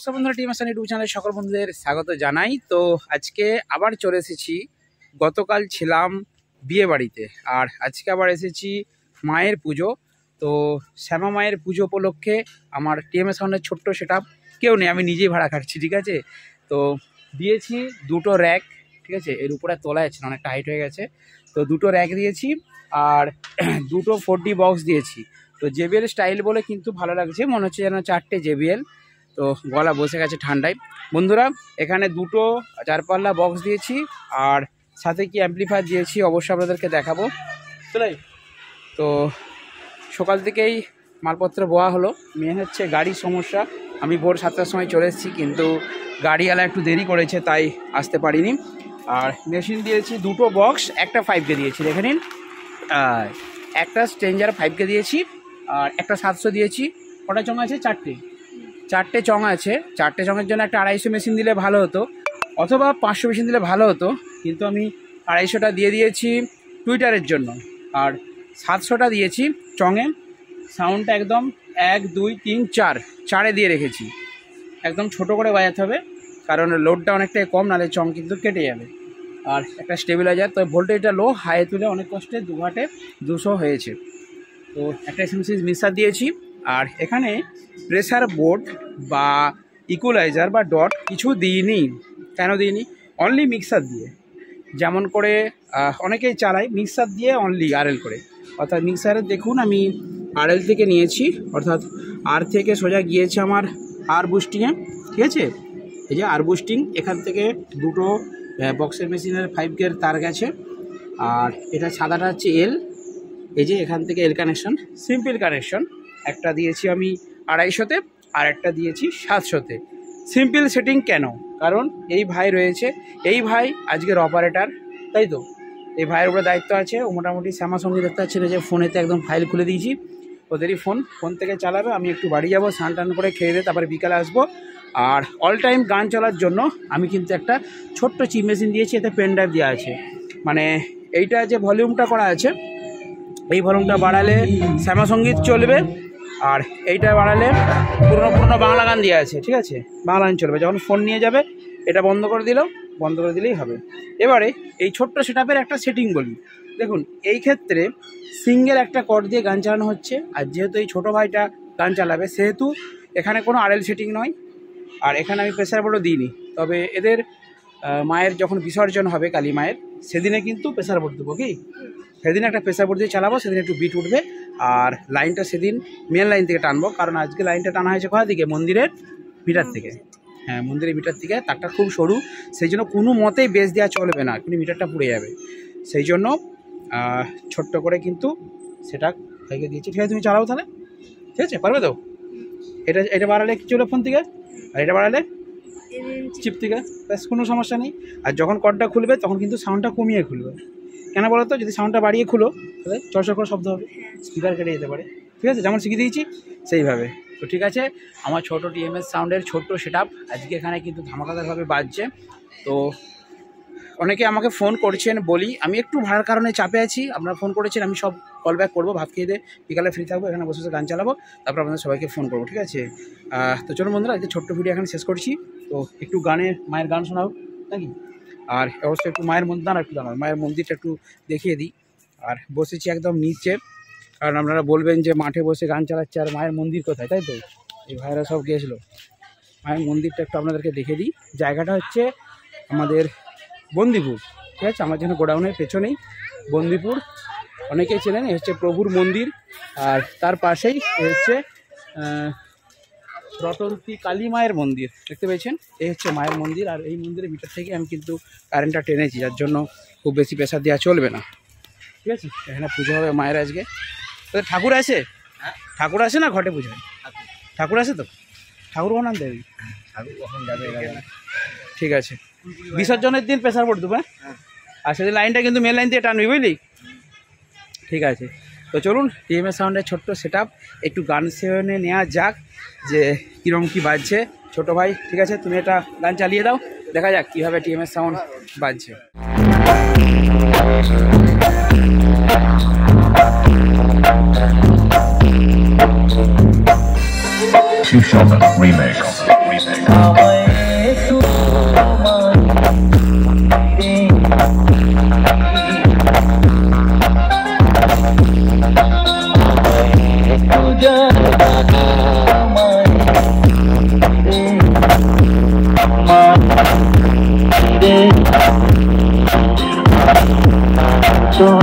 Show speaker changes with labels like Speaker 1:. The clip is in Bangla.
Speaker 1: নমস্কার বন্ধুরা, টিএমএস ইউটিউব চ্যানেলে সকল বন্ধুদের স্বাগত জানাই। তো আজকে আবার চলে এসেছি। গতকাল ছিলাম বিয়ে বাড়িতে, আর আজকে আবার এসেছি মায়ের পুজো। তো শ্যামা মায়ের পুজো উপলক্ষে আমার টিএমএস সাউন্ডের ছোট্ট সেটআপ কেউ নেই, আমি নিজেই ভাড়া খাচ্ছি, ঠিক আছে। তো দিয়েছি দুটো র্যাক, ঠিক আছে। এর উপরে তোলা যাচ্ছে না, অনেকটা হাইট হয়ে গেছে। তো দুটো র্যাক দিয়েছি আর দুটো 4D বক্স দিয়েছি। তো JBL স্টাইল বলে কিন্তু ভালো লাগছে, মনে হচ্ছে যেন 4টে JBL। তো গলা বসে গেছে ঠান্ডায়। বন্ধুরা এখানে দুটো 4 পাল্লা বক্স দিয়েছি আর সাথে কি অ্যাম্পলিফায়ার দিয়েছি, অবশ্যই আপনাদেরকে দেখাবো। তো সকাল থেকেই মালপত্র বোয়া হলো। মেন হচ্ছে গাড়ির সমস্যা। আমি ভোর 7টার সময় চলে এসেছি, কিন্তু গাড়িওয়ালা একটু দেরি করেছে, তাই আসতে পারিনি। আর মেশিন দিয়েছি দুটো বক্স, একটা 5K দিয়েছি, দেখে নিন। একটা স্ট্রেঞ্জার 5K দিয়েছি আর একটা 700 দিয়েছি। কটা চং আছে? চারটে চং আছে। 4টে চঙের জন্য একটা 250 মেশিন দিলে ভালো হতো, অথবা 500 মেশিন দিলে ভালো হতো, কিন্তু আমি 250টা দিয়ে দিয়েছি টুইটারের জন্য, আর 700টা দিয়েছি চঙে। সাউন্ডটা একদম 1 2 3 4 দিয়ে রেখেছি। একদম ছোট করে বাজাতে হবে, কারণ লোডটা অনেকটাই কম, নাহলে চং কিন্তু কেটে যাবে। আর একটা স্টেবিলাইজার, তো ভোল্টেজটা লো, হাই তুলে অনেক কষ্টে 2 ঘাটে 200 হয়েছে। তো একটা SMC মিক্সার দিয়েছি। আর এখানে প্রেসার বোর্ড বা ইকুয়ালাইজার বা ডট কিছু দিইনি। কেন দিইনি? অনলি মিক্সার দিয়ে, যেমন করে অনেকেই চালায় মিক্সার দিয়ে অনলি RL করে। অর্থাৎ মিক্সারের দেখুন আমি RL থেকে নিয়েছি, অর্থাৎ আর থেকে সোজা গিয়েছে আমার আর বুস্টিংয়ে, ঠিক আছে। এই যে আর বুস্টিং, এখান থেকে দুটো বক্সের মেশিনের 5K তার গেছে। আর এটা সাদাটা হচ্ছে L, এই যে এখান থেকে L কানেকশন, সিম্পল কানেকশন। একটা দিয়েছি আমি 250তে আর একটা দিয়েছি 700তে। সিম্পল সেটিং কেন? কারণ এই ভাই রয়েছে, এই ভাই আজকের অপারেটর, তাই তো। এই ভাইয়ের উপরে দায়িত্ব আছে। ও মোটামুটি শ্যামা সঙ্গে দেখতে পাচ্ছিল যে ফোনেতে একদম ফাইল খুলে দিয়েছি, ওদেরই ফোন থেকে চালাবে। আমি একটু বাড়ি যাবো, স্নান টান করে খেয়ে দিয়ে তারপরে বিকালে আসবো। আর অল টাইম গান চলার জন্য আমি কিন্তু একটা ছোট্ট চিপ মেশিন দিয়েছি, এতে পেন ড্রাইভ দেওয়া আছে। মানে এইটা যে ভলিউমটা করা আছে, এই ভলিউমটা বাড়ালে শ্যামা সঙ্গীত চলবে, আর এইটা বাড়ালে পুরনো বাংলা গান দিয়ে আছে, ঠিক আছে। বাংলা গান চলবে। যখন ফোন নিয়ে যাবে এটা বন্ধ করে দিলেই হবে। এবারে এই ছোট্ট সেটআপের একটা সেটিং বলি। দেখুন, এই ক্ষেত্রে সিঙ্গেল একটা কর্ড দিয়ে গান চালানো হচ্ছে, আর যেহেতু এই ছোটো ভাইটা গান চালাবে, সেহেতু এখানে কোনো RL সেটিং নয়। আর এখানে আমি প্রেসার বোর্ডও দিইনি, তবে এদের মায়ের যখন বিসর্জন হবে কালী মায়ের, সেদিনে কিন্তু প্রেসার বোর্ড দেবো। কি সেদিন একটা প্রেসার বোর্ড দিয়ে চালাবো, সেদিন একটু বিট উঠবে। আর লাইনটা সেদিন মেন লাইন থেকে টানবো, কারণ আজকে লাইনটা টানা হয়েছে কোথা থেকে? মন্দিরের মিটার থেকে। হ্যাঁ, মন্দিরের মিটার থেকে। তারটা খুব সরু, সেই জন্য কোনো মতেই বেস দেওয়া চলবে না, কিন্তু মিটারটা পুড়ে যাবে। সেই জন্য ছোট্ট করে কিন্তু সেটা থেকে দিয়েছি। ঠিক আছে, তুমি চালাও তাহলে, ঠিক আছে, পারবে তো? এটা বাড়ালে কি চলে ফোন থেকে, আর এটা বাড়ালে চিপ থেকে, ব্যাস, কোনো সমস্যা নেই। আর যখন কর্ডটা খুলবে তখন কিন্তু সাউন্ডটা কমিয়ে খুলবে। কেন বলো তো? যদি সাউন্ডটা বাড়িয়ে খুলো তাহলে চরচর করে শব্দ হবে, স্পিকার কেটে যেতে পারে, ঠিক আছে। যেমন শিখিয়ে দিয়েছি সেইভাবে। তো ঠিক আছে, আমার ছোটো টিএমএস সাউন্ডের ছোট্ট সেটআপ আজকে এখানে কিন্তু ধামাকাদারভাবে বাজছে। তো অনেকে আমাকে ফোন করছেন, বলি আমি একটু ভাড়ার কারণে চাপে আছি। আপনারা ফোন করেছেন, আমি সব কল ব্যাক করবো। ভাত খেয়ে দিয়ে বিকালে ফ্রি থাকবো, এখানে বসে গান চালাবো, তারপর আপনাদের সবাইকে ফোন করবো, ঠিক আছে। তো চলুন বন্ধুরা, আজকে ছোট্ট ভিডিও এখানে শেষ করছি। তো একটু মায়ের গান শোনাও নাকি, আর অবশ্যই একটু মায়ের মায়ের মন্দিরটা একটু দেখিয়ে দিই। আর বসেছি একদম নিচে, কারণ আপনারা বলবেন যে মাঠে বসে গান চালাচ্ছে, আর মায়ের মন্দির কোথায়, তাই তো। এই ভাইরা সব গিয়েছিলো। মায়ের মন্দিরটা একটু আপনাদেরকে দেখে দিই। জায়গাটা হচ্ছে আমাদের বন্দিপুর, ঠিক আছে। আমার জন্য গোডাউনের পেছনেই বন্দিপুর, অনেকেই চেনেন। এ হচ্ছে প্রভুর মন্দির, আর তার পাশেই হচ্ছে রটন্তী কালী মায়ের মন্দির, দেখতে পেয়েছেন। এই হচ্ছে মায়ের মন্দির, আর এই মন্দিরের মিটার থেকে আমি কিন্তু কারেন্টটা টেনেছি, যার জন্য খুব বেশি প্রেসার দেওয়া চলবে না, ঠিক আছে। এখানে পুজো হবে মায়ের আজকে। তোদের ঠাকুর আছে? ঠাকুর আছে না ঘটে পুজো? ঠাকুর আছে তো, ঠাকুর বানান দেবে, ঠিক আছে। বিসর্জনের দিন প্রেসার বোর্ড দেবো, হ্যাঁ। আর সেদিন লাইনটা কিন্তু মেন লাইন দিয়ে টানবি, বুঝলি, ঠিক আছে। তো চলুন, টিএমএস সাউন্ডের ছোট্ট সেটআপ একটু গান শুনে নেওয়া যাক, যে কীরকম কী বাজছে। ছোটো ভাই, ঠিক আছে, তুমি এটা গান চালিয়ে দাও, দেখা যাক কীভাবে টিএমএস সাউন্ড বাজছে।
Speaker 2: Remix. So